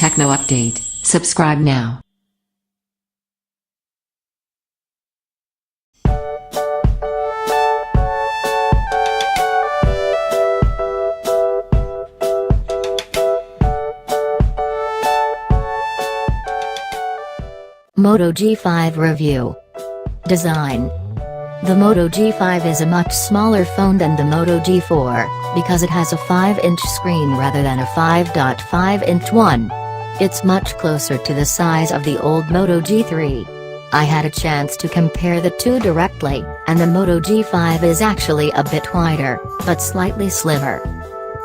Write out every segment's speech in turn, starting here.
Techno Update. Subscribe now. Moto G5 Review. Design. The Moto G5 is a much smaller phone than the Moto G4, because it has a 5-inch screen rather than a 5.5-inch one. It's much closer to the size of the old Moto G3. I had a chance to compare the two directly, and the Moto G5 is actually a bit wider, but slightly slimmer.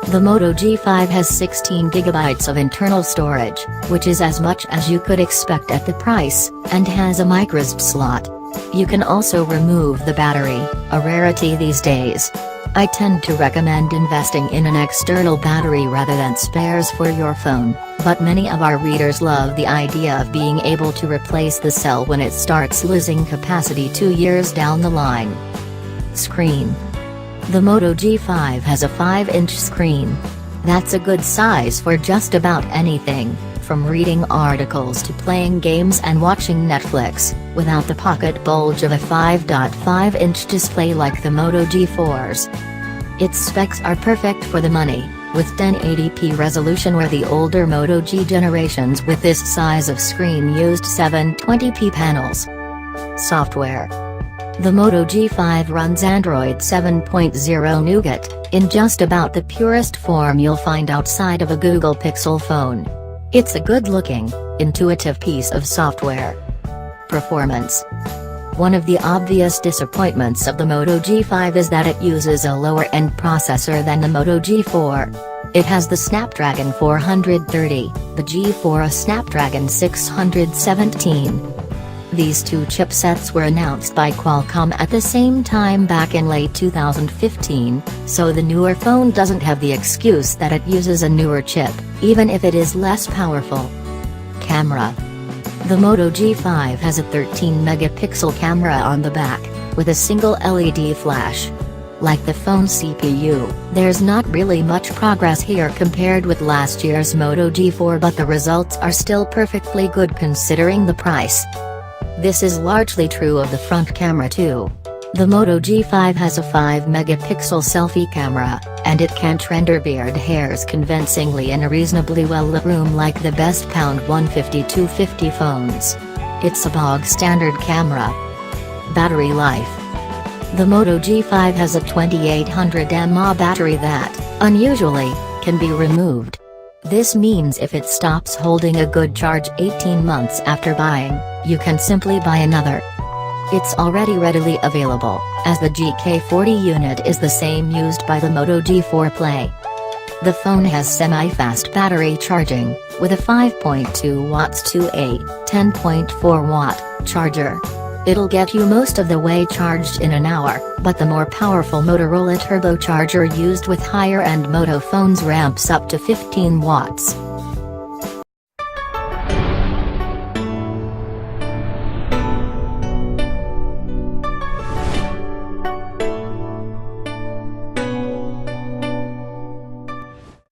The Moto G5 has 16 GB of internal storage, which is as much as you could expect at the price, and has a microSD slot. You can also remove the battery, a rarity these days. I tend to recommend investing in an external battery rather than spares for your phone, but many of our readers love the idea of being able to replace the cell when it starts losing capacity 2 years down the line. Screen. The Moto G5 has a 5-inch screen. That's a good size for just about anything, from reading articles to playing games and watching Netflix, without the pocket bulge of a 5.5-inch display like the Moto G4's. Its specs are perfect for the money, with 1080p resolution where the older Moto G generations with this size of screen used 720p panels. Software. The Moto G5 runs Android 7.0 Nougat, in just about the purest form you'll find outside of a Google Pixel phone. It's a good-looking, intuitive piece of software. Performance. One of the obvious disappointments of the Moto G5 is that it uses a lower-end processor than the Moto G4. It has the Snapdragon 430, the G4 a Snapdragon 617. These two chipsets were announced by Qualcomm at the same time back in late 2015, so the newer phone doesn't have the excuse that it uses a newer chip, even if it is less powerful. Camera. The Moto G5 has a 13-megapixel camera on the back, with a single LED flash. Like the phone's CPU, there's not really much progress here compared with last year's Moto G4, but the results are still perfectly good considering the price. This is largely true of the front camera too. The Moto G5 has a 5-megapixel selfie camera, and it can't render beard hairs convincingly in a reasonably well-lit room like the best £150-250 phones. It's a bog-standard camera. Battery life. The Moto G5 has a 2800 mAh battery that, unusually, can be removed. This means if it stops holding a good charge 18 months after buying, you can simply buy another. It's already readily available, as the GK40 unit is the same used by the Moto G4 Play. The phone has semi-fast battery charging, with a 5.2 watts to a 10.4 watt charger. It'll get you most of the way charged in an hour, but the more powerful Motorola turbocharger used with higher-end Moto phones ramps up to 15 watts.